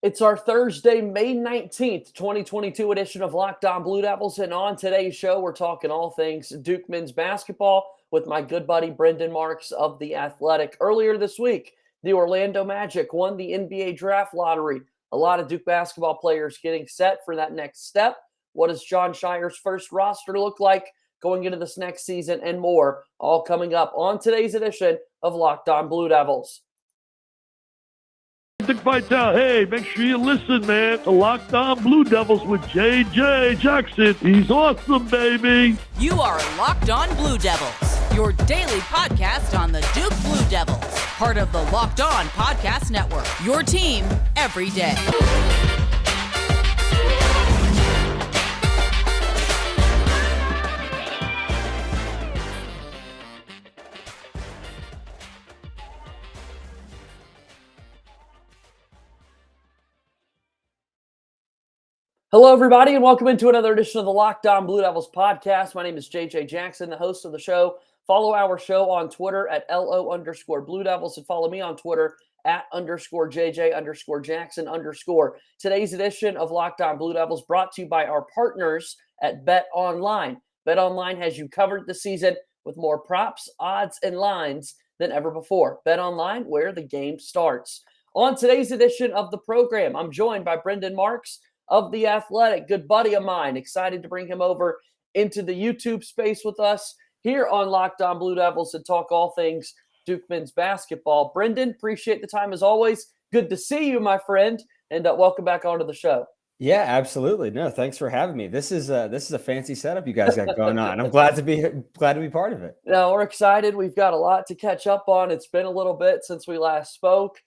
It's our Thursday, May 19th, 2022 edition of Locked On Blue Devils. And on today's show, we're talking all things Duke men's basketball with my good buddy Brendan Marks of The Athletic. Earlier this week, the Orlando Magic won the NBA draft lottery. A lot of Duke basketball players getting set for that next step. What does Jon Scheyer's first roster look like going into this next season and more? All coming up on today's edition of Locked On Blue Devils. Dick Vitale, hey, make sure you listen, man, to Locked On Blue Devils with JJ Jackson. He's awesome, baby. You are Locked On Blue Devils, your daily podcast on the Duke Blue Devils, part of the Locked On Podcast Network, your team every day. Hello, everybody, and welcome into another edition of the Locked On Blue Devils podcast. My name is JJ Jackson, the host of the show. Follow our show on Twitter at LO_Blue Devils and follow me on Twitter at _JJ_Jackson_. Today's edition of Locked On Blue Devils brought to you by our partners at BetOnline. BetOnline has you covered this season with more props, odds, and lines than ever before. BetOnline, where the game starts. On today's edition of the program, I'm joined by Brendan Marks of The Athletic, good buddy of mine. Excited to bring him over into the YouTube space with us here on Locked On Blue Devils and talk all things Duke men's basketball. Brendan, appreciate the time as always. Good to see you, my friend, and welcome back onto the show. Yeah, absolutely. No, thanks for having me. This is a fancy setup you guys got going on. I'm glad to be part of it. No, we're excited. We've got a lot to catch up on. It's been a little bit since we last spoke,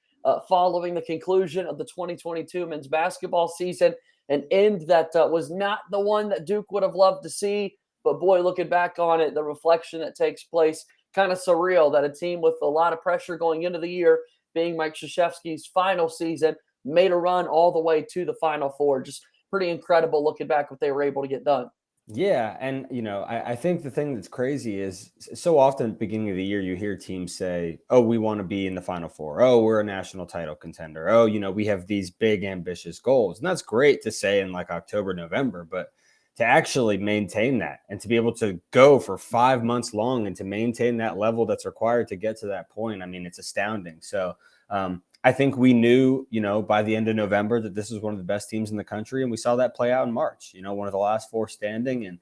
following the conclusion of the 2022 men's basketball season. An end that was not the one that Duke would have loved to see. But boy, looking back on it, the reflection that takes place, kind of surreal that a team with a lot of pressure going into the year, being Mike Krzyzewski's final season, made a run all the way to the Final Four. Just pretty incredible looking back what they were able to get done. Yeah, and I think the thing that's crazy is so often at the beginning of the year you hear teams say, "Oh, we want to be in the Final Four. Oh, we're a national title contender. Oh, we have these big ambitious goals." And that's great to say in like October, November, but to actually maintain that and to be able to go for 5 months long and to maintain that level that's required to get to that point, I mean, it's astounding. So I think we knew, by the end of November that this was one of the best teams in the country, and we saw that play out in March. One of the last four standing, and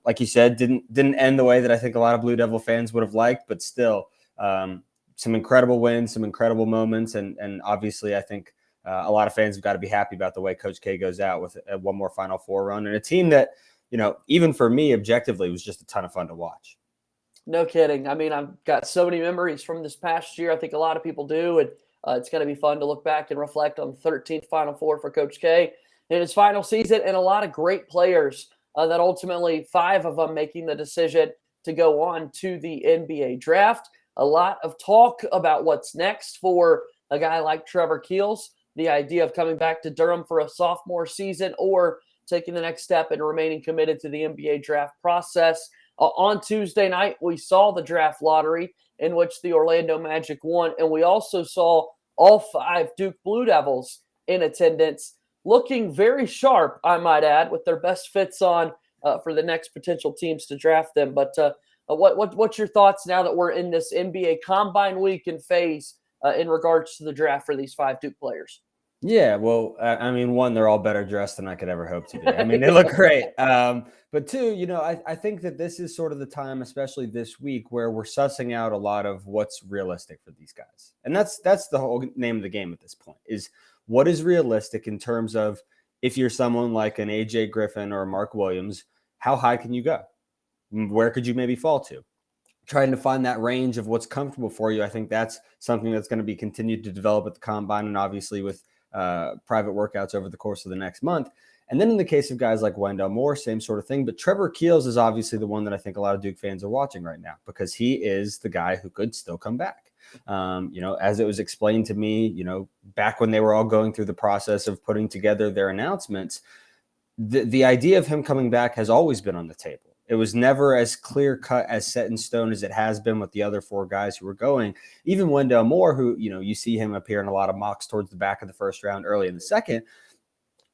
like you said, didn't end the way that I think a lot of Blue Devil fans would have liked, but still some incredible wins, some incredible moments, and obviously I think a lot of fans have got to be happy about the way Coach K goes out with one more Final Four run and a team that, even for me objectively was just a ton of fun to watch. No kidding. I mean, I've got so many memories from this past year. I think a lot of people do, and it's going to be fun to look back and reflect on the 13th Final Four for Coach K in his final season, and a lot of great players that ultimately 5 of them making the decision to go on to the NBA draft. A lot of talk about what's next for a guy like Trevor Keels, the idea of coming back to Durham for a sophomore season or taking the next step and remaining committed to the NBA draft process. On Tuesday night, we saw the draft lottery in which the Orlando Magic won, and we also saw all 5 Duke Blue Devils in attendance, looking very sharp, I might add, with their best fits on for the next potential teams to draft them. But what's your thoughts now that we're in this NBA Combine Week and phase in regards to the draft for these 5 Duke players? Yeah, well, I mean, one, they're all better dressed than I could ever hope to be. I mean, they look great. But two, I think that this is sort of the time, especially this week, where we're sussing out a lot of what's realistic for these guys. And that's the whole name of the game at this point, is what is realistic in terms of if you're someone like an AJ Griffin or Mark Williams, how high can you go? Where could you maybe fall to? Trying to find that range of what's comfortable for you. I think that's something that's going to be continued to develop at the Combine and obviously with private workouts over the course of the next month. And then in the case of guys like Wendell Moore, same sort of thing. But Trevor Keels is obviously the one that I think a lot of Duke fans are watching right now because he is the guy who could still come back. As it was explained to me, back when they were all going through the process of putting together their announcements, the idea of him coming back has always been on the table. It was never as clear cut, as set in stone as it has been with the other 4 guys who were going. Even Wendell Moore, who, you see him appear in a lot of mocks towards the back of the first round, early in the second.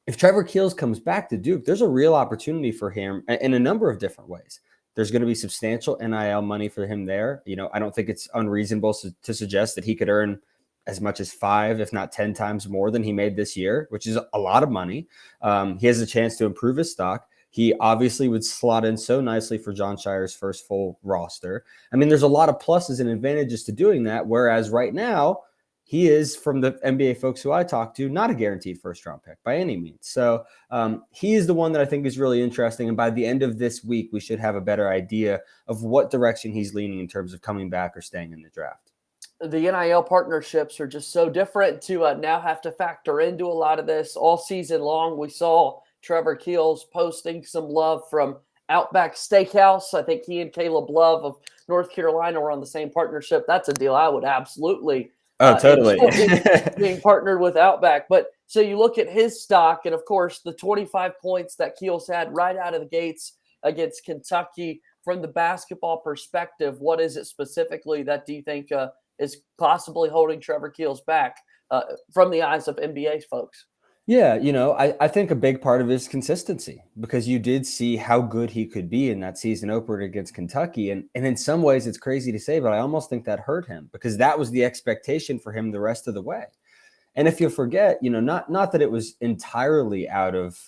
If Trevor Keels comes back to Duke, there's a real opportunity for him in a number of different ways. There's going to be substantial NIL money for him there. I don't think it's unreasonable to suggest that he could earn as much as 5, if not 10 times more than he made this year, which is a lot of money. He has a chance to improve his stock. He obviously would slot in so nicely for Jon Scheyer's first full roster. I mean, there's a lot of pluses and advantages to doing that, whereas right now, he is, from the NBA folks who I talk to, not a guaranteed first-round pick by any means. So he is the one that I think is really interesting, and by the end of this week, we should have a better idea of what direction he's leaning in terms of coming back or staying in the draft. The NIL partnerships are just so different to now have to factor into a lot of this. All season long, we saw Trevor Keels posting some love from Outback Steakhouse. I think he and Caleb Love of North Carolina were on the same partnership. That's a deal I would absolutely totally being partnered with Outback. But so you look at his stock, and of course, the 25 points that Keels had right out of the gates against Kentucky. From the basketball perspective, what is it specifically that do you think is possibly holding Trevor Keels back from the eyes of NBA folks? Yeah, I think a big part of it is consistency, because you did see how good he could be in that season opener against Kentucky. And in some ways, it's crazy to say, but I almost think that hurt him, because that was the expectation for him the rest of the way. And if you forget, not that it was entirely out of,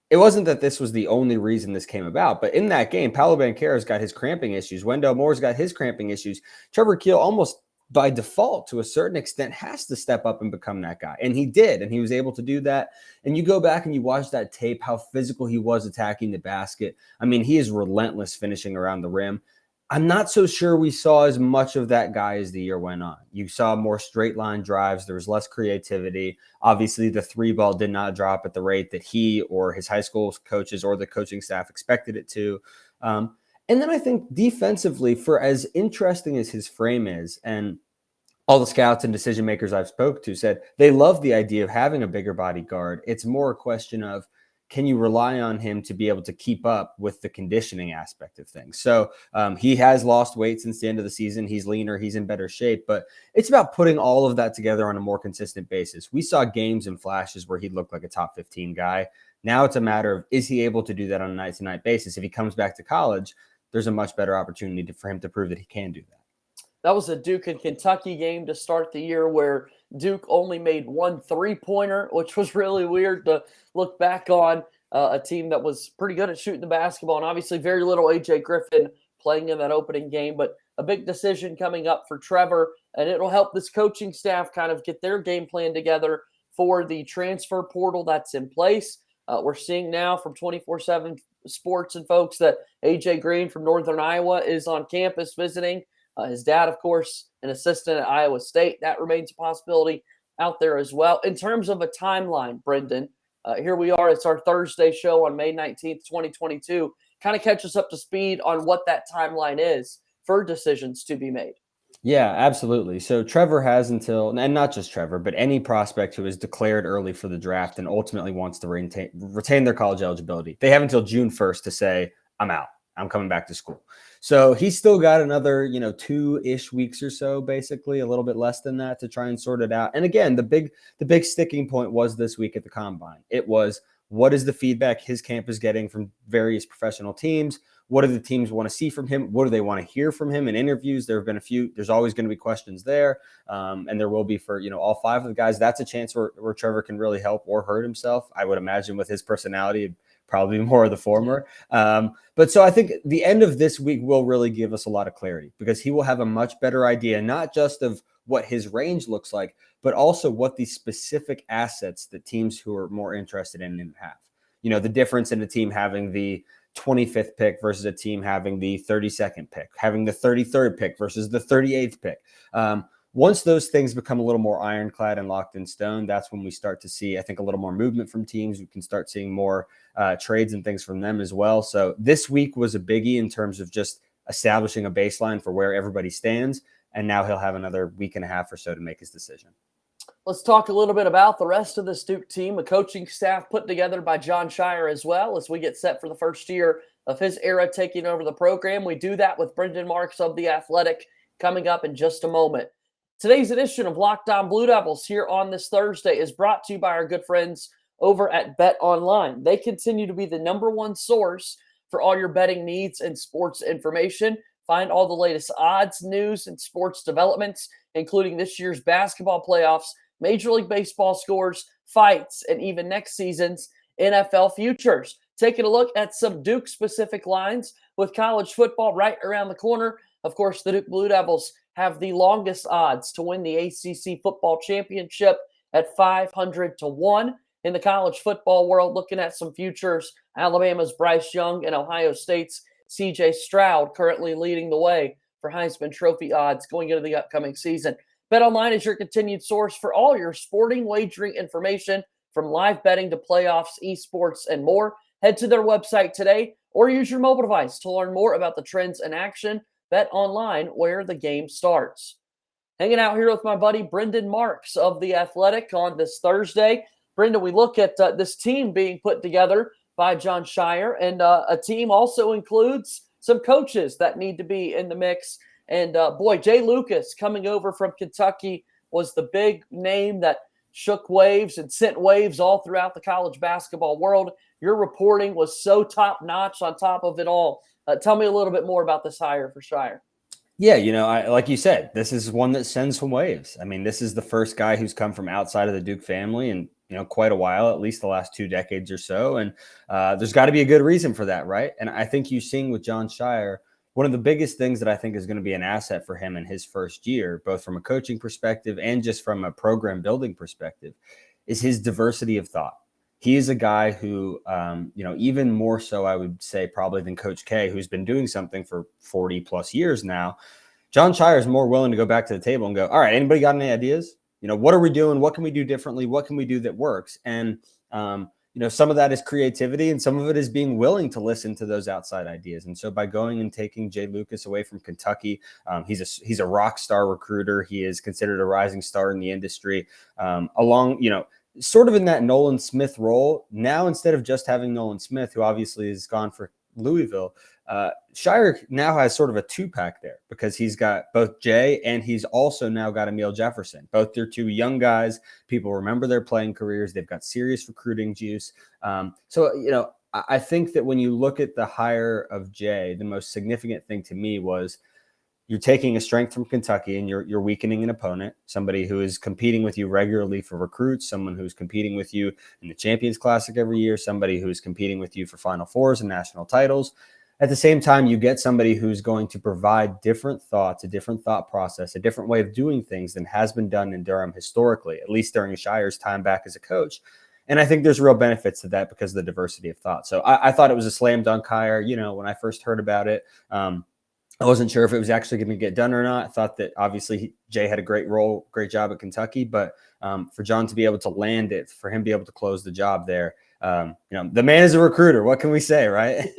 it wasn't that this was the only reason this came about, but in that game, Paolo Banchero's got his cramping issues. Wendell Moore's got his cramping issues. Trevor Keels almost by default, to a certain extent, has to step up and become that guy. And he did, and he was able to do that. And you go back and you watch that tape, how physical he was attacking the basket. I mean, he is relentless finishing around the rim. I'm not so sure we saw as much of that guy as the year went on. You saw more straight line drives. There was less creativity. Obviously, the 3 ball did not drop at the rate that he or his high school coaches or the coaching staff expected it to. And then I think defensively, for as interesting as his frame is, and all the scouts and decision makers I've spoke to said they love the idea of having a bigger body guard. It's more a question of, can you rely on him to be able to keep up with the conditioning aspect of things? So he has lost weight since the end of the season. He's leaner. He's in better shape. But it's about putting all of that together on a more consistent basis. We saw games and flashes where he looked like a top 15 guy. Now it's a matter of, is he able to do that on a night-to-night basis? If he comes back to college, there's a much better opportunity for him to prove that he can do that. That was a Duke and Kentucky game to start the year where Duke only made 1 3-pointer, which was really weird to look back on. A team that was pretty good at shooting the basketball, and obviously very little A.J. Griffin playing in that opening game. But a big decision coming up for Trevor, and it'll help this coaching staff kind of get their game plan together for the transfer portal that's in place. We're seeing now from 24/7 Sports and folks that A.J. Green from Northern Iowa is on campus visiting. His dad, of course, an assistant at Iowa State. That remains a possibility out there as well. In terms of a timeline, Brendan, here we are. It's our Thursday show on May 19th, 2022. Kind of catch us up to speed on what that timeline is for decisions to be made. Yeah, absolutely. So Trevor has until, and not just Trevor, but any prospect who is declared early for the draft and ultimately wants to retain their college eligibility, they have until June 1st to say, I'm out. I'm coming back to school. So he's still got another, 2-ish weeks or so, basically a little bit less than that, to try and sort it out. And again, the big sticking point was this week at the Combine. It was, what is the feedback his camp is getting from various professional teams? What do the teams want to see from him? What do they want to hear from him in interviews? There have been a few. There's always going to be questions there. And there will be for, all 5 of the guys. That's a chance where Trevor can really help or hurt himself. I would imagine with his personality, probably more of the former. But so I think the end of this week will really give us a lot of clarity, because he will have a much better idea, not just of what his range looks like, but also what the specific assets that teams who are more interested in him have. The difference in a team having the 25th pick versus a team having the 32nd pick, having the 33rd pick versus the 38th pick. Once those things become a little more ironclad and locked in stone, that's when we start to see, I think, a little more movement from teams. We can start seeing more trades and things from them as well. So this week was a biggie in terms of just establishing a baseline for where everybody stands. And now he'll have another week and a half or so to make his decision. Let's talk a little bit about the rest of this Duke team, a coaching staff put together by Jon Scheyer as well, as we get set for the first year of his era taking over the program. We do that with Brendan Marks of The Athletic coming up in just a moment. Today's edition of Locked On Blue Devils here on this Thursday is brought to you by our good friends over at BetOnline. They continue to be the number one source for all your betting needs and sports information. Find all the latest odds, news, and sports developments, including this year's basketball playoffs, Major League Baseball scores, fights, and even next season's NFL futures. Taking a look at some Duke-specific lines with college football right around the corner. Of course, the Duke Blue Devils have the longest odds to win the ACC football championship at 500 to 1. In the college football world, looking at some futures, Alabama's Bryce Young and Ohio State's CJ Stroud currently leading the way for Heisman Trophy odds going into the upcoming season. BetOnline is your continued source for all your sporting wagering information, from live betting to playoffs, esports, and more. Head to their website today or use your mobile device to learn more about the trends in action. BetOnline, where the game starts. Hanging out here with my buddy Brendan Marks of The Athletic on this Thursday. Brendan, we look at this team being put together by Jon Scheyer, and a team also includes some coaches that need to be in the mix. And boy, Jay Lucas coming over from Kentucky was the big name that shook waves and sent waves all throughout the college basketball world. Your reporting was so top-notch on top of it all. Tell me a little bit more about this hire for Scheyer. Yeah, like you said, this is one that sends some waves. I mean, this is the first guy who's come from outside of the Duke family and, quite a while, at least the last 2 decades or so. And there's got to be a good reason for that, right? And I think you're seeing with Jon Scheyer, one of the biggest things that I think is going to be an asset for him in his first year, both from a coaching perspective and just from a program building perspective, is his diversity of thought. He is a guy who, even more so, I would say probably than Coach K, who's been doing something for 40 plus years now. Jon Scheyer is more willing to go back to the table and go, all right, anybody got any ideas? What are we doing? What can we do differently? What can we do that works? And, some of that is creativity and some of it is being willing to listen to those outside ideas. And so by going and taking Jay Lucas away from Kentucky, he's a rock star recruiter. He is considered a rising star in the industry, sort of in that Nolan Smith role. Now, instead of just having Nolan Smith, who obviously is gone for Louisville, Scheyer now has sort of a 2-pack there because he's got both Jay and he's also now got Emil Jefferson. Both they're 2 young guys. People remember their playing careers. They've got serious recruiting juice. I think that when you look at the hire of Jay, the most significant thing to me was you're taking a strength from Kentucky and you're weakening an opponent, somebody who is competing with you regularly for recruits, someone who's competing with you in the Champions Classic every year, somebody who's competing with you for Final Fours and national titles. At the same time, you get somebody who's going to provide different thoughts, a different thought process, a different way of doing things than has been done in Durham historically, at least during Sheyer's time back as a coach. And I think there's real benefits to that because of the diversity of thought. So I thought it was a slam dunk hire. When I first heard about it, I wasn't sure if it was actually going to get done or not. I thought that obviously Jay had a great job at Kentucky, but for Jon to be able to land it, for him to be able to close the job there, the man is a recruiter. What can we say, right?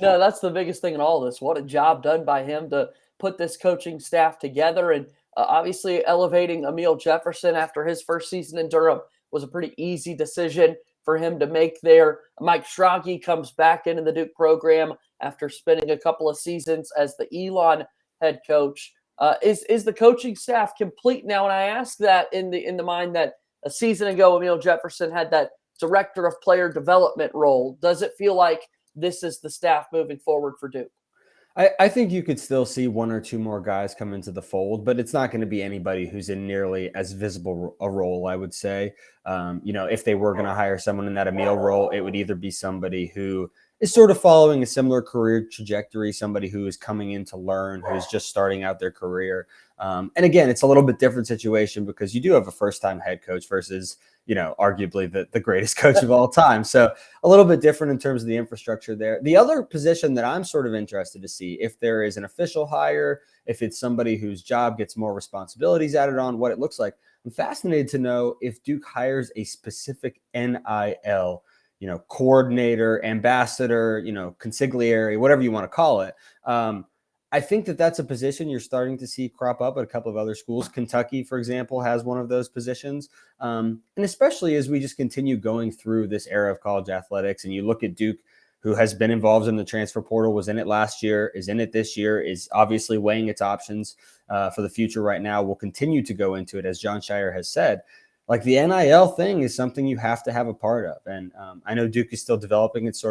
No, that's the biggest thing in all this. What a job done by him to put this coaching staff together. And obviously elevating Emil Jefferson after his first season in Durham was a pretty easy decision for him to make there. Mike Schrage comes back into the Duke program after spending a couple of seasons as the Elon head coach. Is the coaching staff complete now? And I ask that in the mind that a season ago, Emil Jefferson had that director of player development role. Does it feel like this is the staff moving forward for Duke? I think you could still see 1 or 2 more guys come into the fold, but it's not going to be anybody who's in nearly as visible a role, I would say. If they were going to hire someone in that Emil role, it would either be somebody who is sort of following a similar career trajectory, somebody who is coming in to learn, who's just starting out their career. And again, it's a little bit different situation because you do have a first-time head coach versus, arguably the greatest coach of all time. So a little bit different in terms of the infrastructure there. The other position that I'm sort of interested to see if there is an official hire, if it's somebody whose job gets more responsibilities added on, what it looks like. I'm fascinated to know if Duke hires a specific NIL coordinator, ambassador, consigliere, whatever you want to call it. I think that's a position you're starting to see crop up at a couple of other schools. Kentucky, for example, has one of those positions. And especially as we just continue going through this era of college athletics and you look at Duke who has been involved in the transfer portal, was in it last year, is in it this year, is obviously weighing its options for the future right now, will continue to go into it, as Jon Scheyer has said. Like, the NIL thing is something you have to have a part of. And I know Duke is still developing its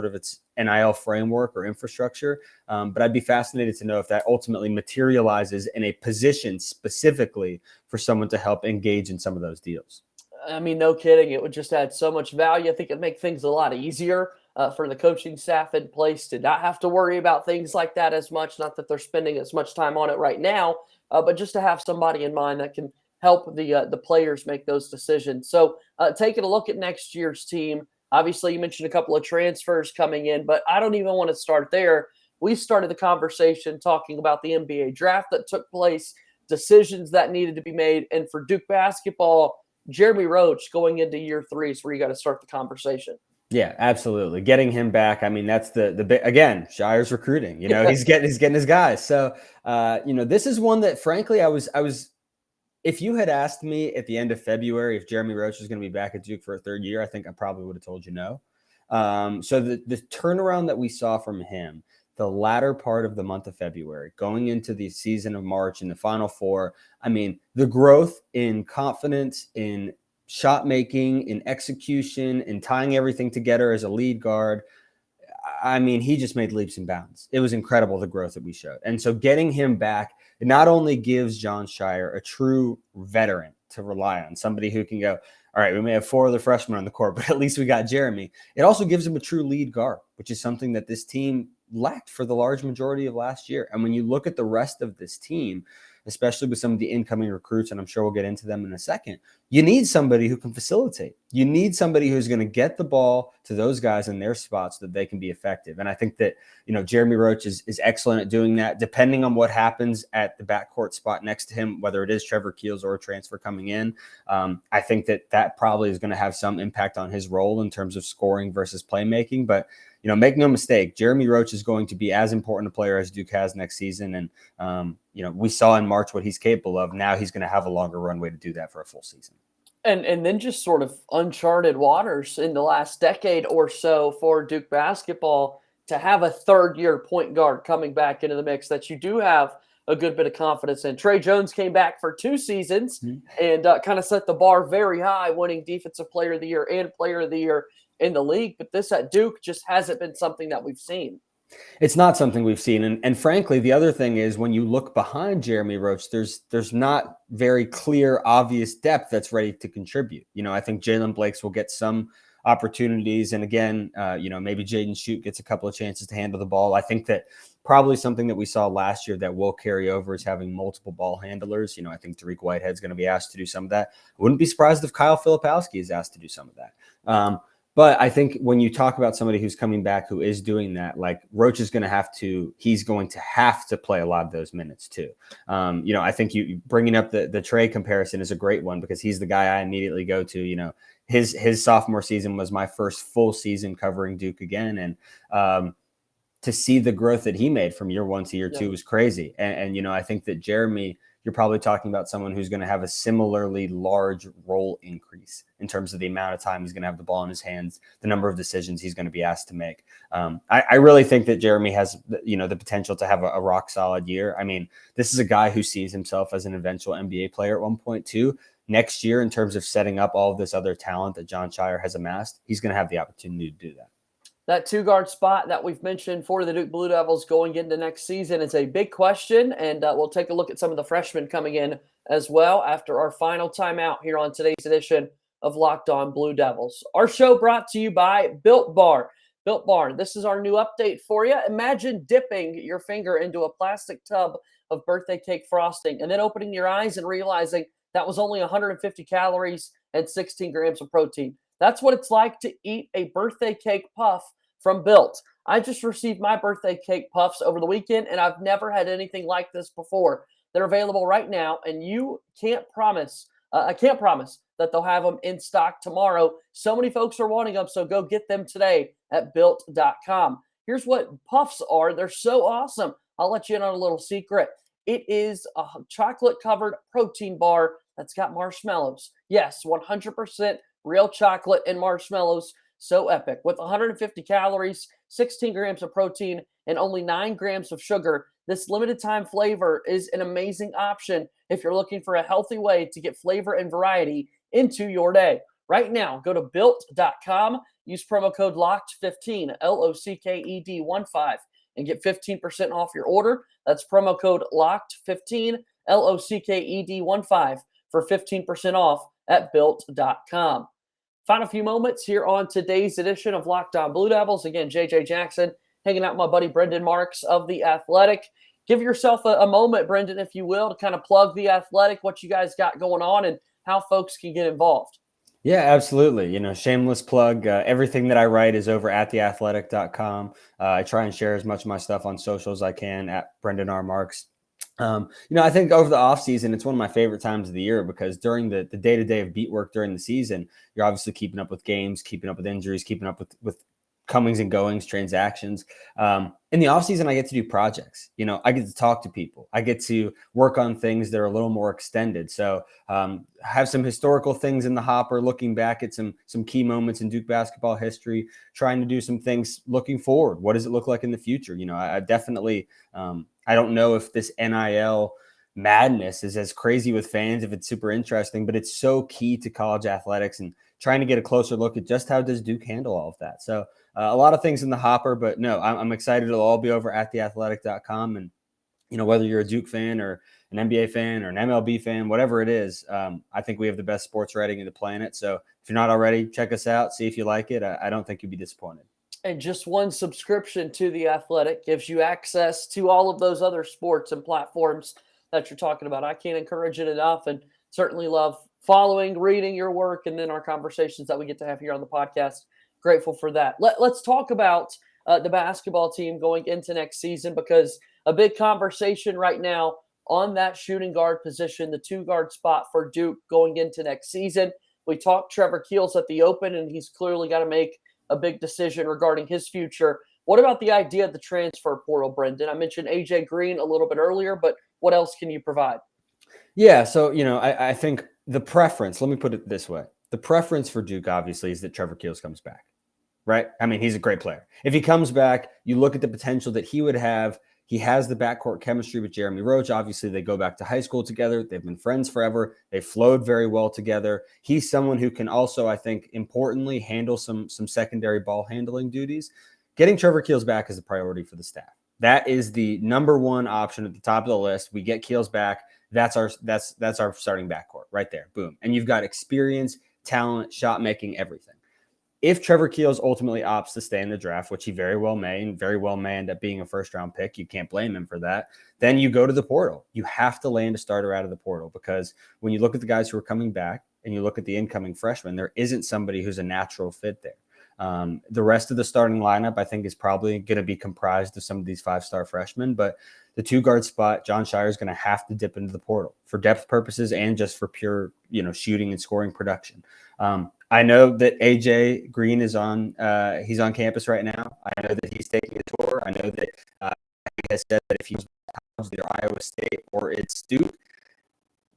NIL framework or infrastructure, but I'd be fascinated to know if that ultimately materializes in a position specifically for someone to help engage in some of those deals. I mean, no kidding. It would just add so much value. I think it'd make things a lot easier for the coaching staff in place to not have to worry about things like that as much. Not that they're spending as much time on it right now, but just to have somebody in mind that can help the players make those decisions. So taking a look at next year's team, obviously you mentioned a couple of transfers coming in, but I don't even want to start there. We started the conversation talking about the NBA draft that took place, decisions that needed to be made, and for Duke basketball, Jeremy Roach going into year 3 is where you got to start the conversation. Yeah, absolutely. Getting him back. I mean, that's the big, again, Scheyer's recruiting, he's getting his guys. So, this is one that frankly, I was, if you had asked me at the end of February if Jeremy Roach was going to be back at Duke for a third year, I think I probably would have told you no. So the turnaround that we saw from him, the latter part of the month of February, going into the season of March in the Final Four, I mean, the growth in confidence, in shot making, in execution, in tying everything together as a lead guard, I mean, he just made leaps and bounds. It was incredible, the growth that we showed. And so getting him back, it not only gives Jon Scheyer a true veteran to rely on, somebody who can go, all right, we may have 4 other freshmen on the court, but at least we got Jeremy. It also gives him a true lead guard, which is something that this team lacked for the large majority of last year. And when you look at the rest of this team, especially with some of the incoming recruits, and I'm sure we'll get into them in a second, you need somebody who can facilitate. You need somebody who's going to get the ball to those guys in their spots so that they can be effective. And I think that, Jeremy Roach is excellent at doing that, depending on what happens at the backcourt spot next to him, whether it is Trevor Keels or a transfer coming in. I think that probably is going to have some impact on his role in terms of scoring versus playmaking. But, make no mistake, Jeremy Roach is going to be as important a player as Duke has next season. And, we saw in March what he's capable of. Now he's going to have a longer runway to do that for a full season. And then just sort of uncharted waters in the last decade or so for Duke basketball to have a third-year point guard coming back into the mix that you do have a good bit of confidence in. Trey Jones came back for 2 seasons and kind of set the bar very high, winning Defensive Player of the Year and Player of the Year in the league. But this at Duke just hasn't been something that we've seen. It's not something we've seen. And frankly, the other thing is when you look behind Jeremy Roach, there's not very clear, obvious depth that's ready to contribute. I think Jalen Blakes will get some opportunities. And again, maybe Jaden Schutt gets a couple of chances to handle the ball. I think that probably something that we saw last year that will carry over is having multiple ball handlers. I think Tariq Whitehead's going to be asked to do some of that. I wouldn't be surprised if Kyle Filipowski is asked to do some of that. But I think when you talk about somebody who's coming back who is doing that, like Roach is going to have to play a lot of those minutes too. I think you bringing up the Trey comparison is a great one because he's the guy I immediately go to. His sophomore season was my first full season covering Duke again. And to see the growth that he made from year 1 to year 2 was crazy. And I think that Jeremy, you're probably talking about someone who's going to have a similarly large role increase in terms of the amount of time he's going to have the ball in his hands, the number of decisions he's going to be asked to make. I really think that Jeremy has, the potential to have a rock solid year. I mean, this is a guy who sees himself as an eventual NBA player at one point too. Next year, in terms of setting up all of this other talent that Jon Scheyer has amassed, he's going to have the opportunity to do that. That 2-guard spot that we've mentioned for the Duke Blue Devils going into next season is a big question, and we'll take a look at some of the freshmen coming in as well after our final timeout here on today's edition of Locked On Blue Devils. Our show brought to you by Built Bar. Built Bar, this is our new update for you. Imagine dipping your finger into a plastic tub of birthday cake frosting and then opening your eyes and realizing that was only 150 calories and 16 grams of protein. That's what it's like to eat a birthday cake puff from Built. I just received my birthday cake puffs over the weekend, and I've never had anything like this before. They're available right now, and I can't promise that they'll have them in stock tomorrow. So many folks are wanting them, so go get them today at Built.com. Here's what puffs are. They're so awesome. I'll let you in on a little secret. It is a chocolate-covered protein bar that's got marshmallows. Yes, 100% real chocolate and marshmallows so epic. With 150 calories, 16 grams of protein, and only 9 grams of sugar, this limited time flavor is an amazing option if you're looking for a healthy way to get flavor and variety into your day. Right now, go to built.com, use promo code LOCKED15, LOCKED15, and get 15% off your order. That's promo code LOCKED15, LOCKED15, for 15% off at built.com. Final few moments here on today's edition of Locked On Blue Devils. Again, JJ Jackson hanging out with my buddy Brendan Marks of The Athletic. Give yourself a moment, Brendan, if you will, to kind of plug The Athletic, what you guys got going on, and how folks can get involved. Yeah, absolutely. Shameless plug. Everything that I write is over at theathletic.com. I try and share as much of my stuff on social as I can at Brendan R. Marks. I think over the offseason, it's one of my favorite times of the year because during the day-to-day of beat work during the season, you're obviously keeping up with games, keeping up with injuries, keeping up with comings and goings, transactions. In the offseason, I get to do projects. I get to talk to people. I get to work on things that are a little more extended. So have some historical things in the hopper, looking back at some key moments in Duke basketball history, trying to do some things looking forward. What does it look like in the future? I definitely, I don't know if this NIL madness is as crazy with fans, if it's super interesting, but it's so key to college athletics and trying to get a closer look at just how does Duke handle all of that. So a lot of things in the hopper, but no, I'm excited. It'll all be over at theathletic.com. And, whether you're a Duke fan or an NBA fan or an MLB fan, whatever it is, I think we have the best sports writing in the planet. So if you're not already, check us out, see if you like it. I don't think you'd be disappointed. And just one subscription to The Athletic gives you access to all of those other sports and platforms that you're talking about. I can't encourage it enough, and certainly love following, reading your work, and then our conversations that we get to have here on the podcast. Grateful for that. Let's talk about the basketball team going into next season, because a big conversation right now on that shooting guard position, the 2-guard spot for Duke going into next season. We talked Trevor Keels at the Open, and he's clearly got to make a big decision regarding his future. What about the idea of the transfer portal, Brendan? I mentioned AJ Green a little bit earlier, but what else can you provide? Yeah, so, I think the preference, let me put it this way. The preference for Duke, obviously, is that Trevor Keels comes back, right? I mean, he's a great player. If he comes back, you look at the potential that he would have. He has the backcourt chemistry with Jeremy Roach. Obviously, they go back to high school together. They've been friends forever. They flowed very well together. He's someone who can also, I think, importantly, handle some secondary ball handling duties. Getting Trevor Keels back is a priority for the staff. That is the number one option at the top of the list. We get Keels back. That's our starting backcourt right there. Boom. And you've got experience, talent, shot making, everything. If Trevor Keels ultimately opts to stay in the draft, which he very well may, and very well may end up being a first-round pick, you can't blame him for that, then you go to the portal. You have to land a starter out of the portal, because when you look at the guys who are coming back and you look at the incoming freshmen, there isn't somebody who's a natural fit there. The rest of the starting lineup, I think, is probably going to be comprised of some of these 5-star freshmen, but the 2-guard spot, Jon Scheyer is going to have to dip into the portal for depth purposes and just for pure, shooting and scoring production. I know that AJ Green is he's on campus right now. I know that he's taking a tour. I know that he has said that if he's either Iowa State or it's Duke,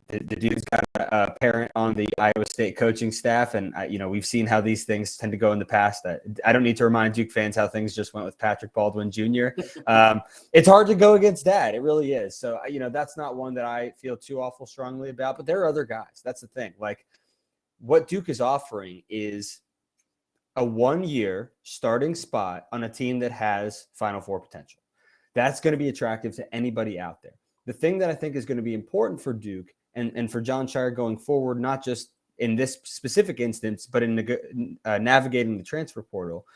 the dude's got a parent on the Iowa State coaching staff. And, we've seen how these things tend to go in the past. I don't need to remind Duke fans how things just went with Patrick Baldwin Jr. It's hard to go against Dad. It really is. So, that's not one that I feel too awful strongly about. But there are other guys. That's the thing. Like, what Duke is offering is a 1-year starting spot on a team that has Final Four potential. That's going to be attractive to anybody out there. The thing that I think is going to be important for Duke and for Jon Scheyer going forward, not just in this specific instance, but in navigating the transfer portal,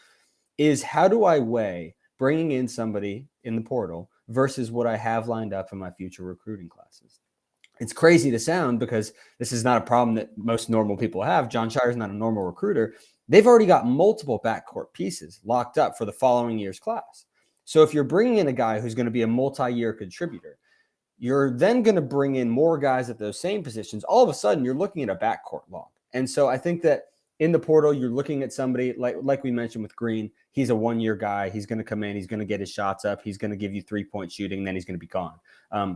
is how do I weigh bringing in somebody in the portal versus what I have lined up in my future recruiting classes? It's crazy to sound, because this is not a problem that most normal people have. Jon Scheyer is not a normal recruiter. They've already got multiple backcourt pieces locked up for the following year's class. So if you're bringing in a guy who's going to be a multi-year contributor, you're then going to bring in more guys at those same positions. All of a sudden, you're looking at a backcourt log. And so I think that in the portal, you're looking at somebody like we mentioned with Green. He's a 1-year guy. He's going to come in. He's going to get his shots up. He's going to give you 3-point shooting. Then he's going to be gone.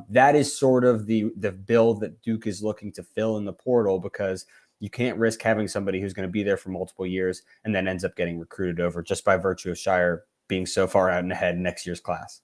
That is sort of the bill that Duke is looking to fill in the portal, because You can't risk having somebody who's going to be there for multiple years and then ends up getting recruited over just by virtue of Scheyer being so far out and ahead in next year's class.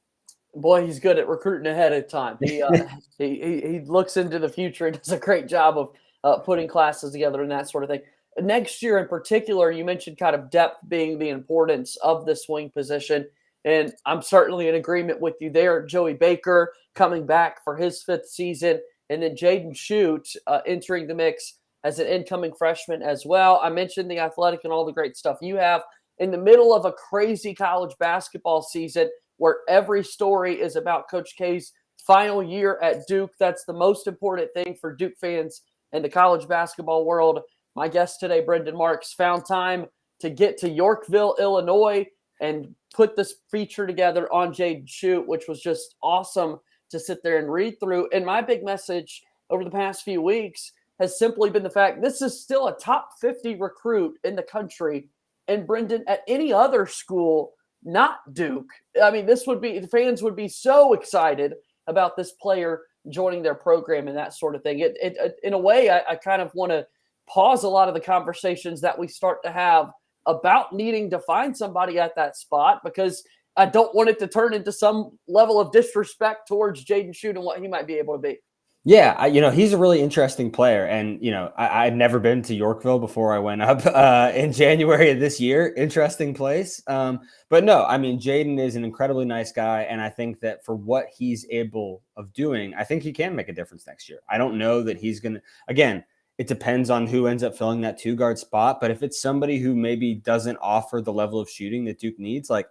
Boy, he's good at recruiting ahead of time. He looks into the future and does a great job of putting classes together and that sort of thing. Next year in particular, you mentioned kind of depth being the importance of the swing position, and I'm certainly in agreement with you there. Joey Baker coming back for his 5th season, and then Jaden Shute entering the mix as an incoming freshman as well. I mentioned the athletic and all the great stuff you have in the middle of a crazy college basketball season where every story is about Coach K's final year at Duke. That's the most important thing for Duke fans in the college basketball world. My guest today, Brendan Marks, found time to get to Yorkville, Illinois, and put this feature together on Jaden Shute, which was just awesome to sit there and read through. And my big message over the past few weeks has simply been the fact this is still a top 50 recruit in the country. And Brendan, at any other school, not Duke, I mean, the fans would be so excited about this player joining their program and that sort of thing. It in a way, I kind of want to pause a lot of the conversations that we start to have about needing to find somebody at that spot, because I don't want it to turn into some level of disrespect towards Jaden Shute and what he might be able to be. Yeah, he's a really interesting player. And, I'd never been to Yorkville before I went up in January of this year. Interesting place. But no, I mean, Jaden is an incredibly nice guy. And I think that for what he's able of doing, I think he can make a difference next year. I don't know that he's going to, again, it depends on who ends up filling that 2-guard spot. But if it's somebody who maybe doesn't offer the level of shooting that Duke needs, like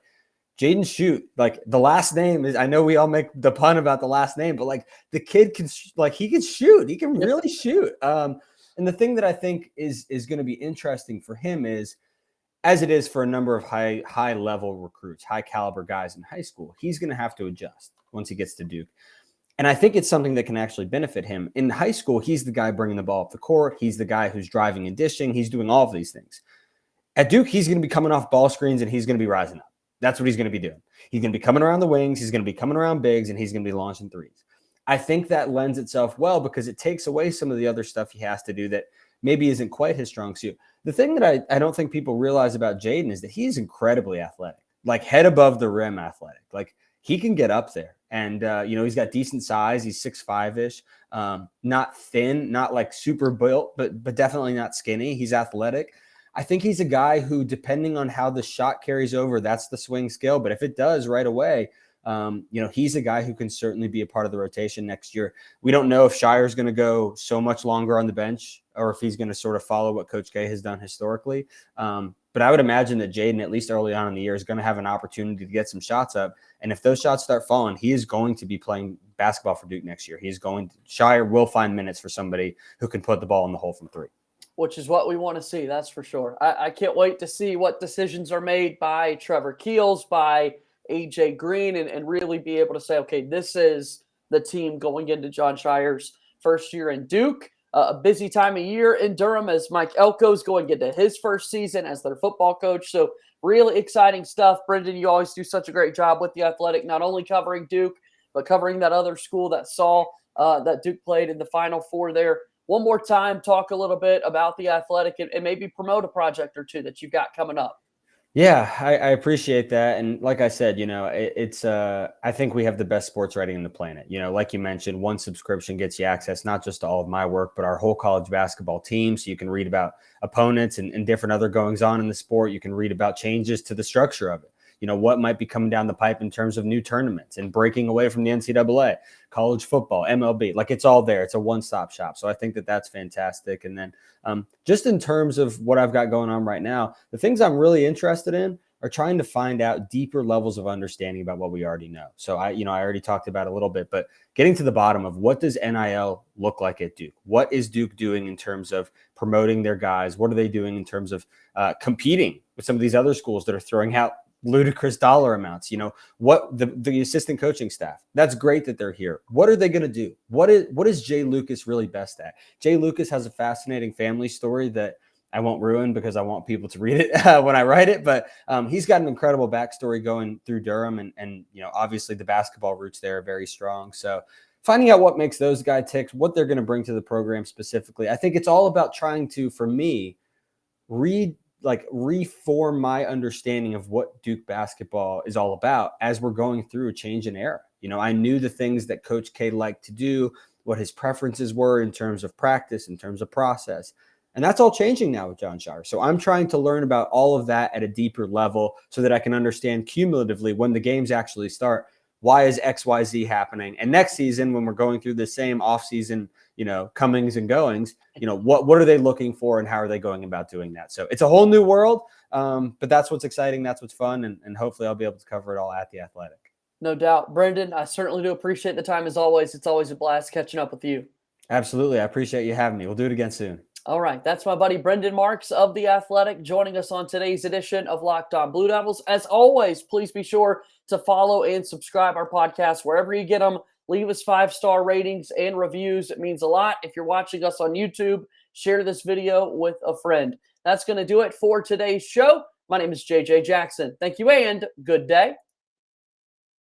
Jaden Shute, like the last name is, I know we all make the pun about the last name, but like the kid can, he can shoot. He can really shoot. And the thing that I think is going to be interesting for him is, as it is for a number of high level recruits, high caliber guys in high school, he's going to have to adjust once he gets to Duke. And I think it's something that can actually benefit him. In high school, he's the guy bringing the ball up the court. He's the guy who's driving and dishing. He's doing all of these things. At Duke, he's going to be coming off ball screens and he's going to be rising up. That's what he's going to be doing. He's going to be coming around the wings. He's going to be coming around bigs, and he's going to be launching threes. I think that lends itself well because it takes away some of the other stuff he has to do that maybe isn't quite his strong suit. The thing that I don't think people realize about Jaden is that he's incredibly athletic, like head above the rim athletic. Like he can get up there. And, he's got decent size. He's 6'5"-ish, not thin, not like super built, but definitely not skinny. He's athletic. I think he's a guy who, depending on how the shot carries over, that's the swing skill. But if it does right away, he's a guy who can certainly be a part of the rotation next year. We don't know if Scheyer's going to go so much longer on the bench or if he's going to sort of follow what Coach K has done historically. But I would imagine that Jaden, at least early on in the year, is going to have an opportunity to get some shots up. And if those shots start falling, he is going to be playing basketball for Duke next year. Scheyer will find minutes for somebody who can put the ball in the hole from three. Which is what we want to see, that's for sure. I can't wait to see what decisions are made by Trevor Keels, by AJ Green, and really be able to say, okay, this is the team going into Jon Scheyer's first year in Duke. A busy time of year in Durham as Mike Elko's going into his first season as their football coach. So really exciting stuff. Brendan, you always do such a great job with The Athletic, not only covering Duke, but covering that other school that saw that Duke played in the Final Four there. One more time, talk a little bit about The Athletic and maybe promote a project or two that you've got coming up. Yeah, I appreciate that. And like I said, it's I think we have the best sports writing on the planet. Like you mentioned, one subscription gets you access not just to all of my work, but our whole college basketball team. So you can read about opponents and different other goings on in the sport. You can read about changes to the structure of it. What might be coming down the pipe in terms of new tournaments and breaking away from the NCAA, college football, MLB, like it's all there. It's a one-stop shop. So I think that that's fantastic. And then just in terms of what I've got going on right now, the things I'm really interested in are trying to find out deeper levels of understanding about what we already know. So I already talked about it a little bit, but getting to the bottom of what does NIL look like at Duke? What is Duke doing in terms of promoting their guys? What are they doing in terms of competing with some of these other schools that are throwing out ludicrous dollar amounts? What the assistant coaching staff, that's great that they're here. What are they going to do? What is Jay Lucas really best at? Jay Lucas has a fascinating family story that I won't ruin because I want people to read it when I write it, but he's got an incredible backstory going through Durham and obviously the basketball roots there are very strong. So finding out what makes those guys tick, what they're going to bring to the program specifically. I think it's all about trying to, for me, reform my understanding of what Duke basketball is all about as we're going through a change in era. I knew the things that Coach K liked to do, what his preferences were in terms of practice, in terms of process. And that's all changing now with Jon Scheyer. So I'm trying to learn about all of that at a deeper level so that I can understand cumulatively when the games actually start, why is XYZ happening? And next season, when we're going through the same offseason, comings and goings, what are they looking for and how are they going about doing that? So it's a whole new world, but that's what's exciting. That's what's fun. And hopefully I'll be able to cover it all at The Athletic. No doubt. Brendan, I certainly do appreciate the time as always. It's always a blast catching up with you. Absolutely. I appreciate you having me. We'll do it again soon. All right. That's my buddy Brendan Marks of The Athletic joining us on today's edition of Locked On Blue Devils. As always, please be sure to follow and subscribe our podcast wherever you get them. Leave us 5-star ratings and reviews. It means a lot. If you're watching us on YouTube, share this video with a friend. That's going to do it for today's show. My name is JJ Jackson. Thank you and good day.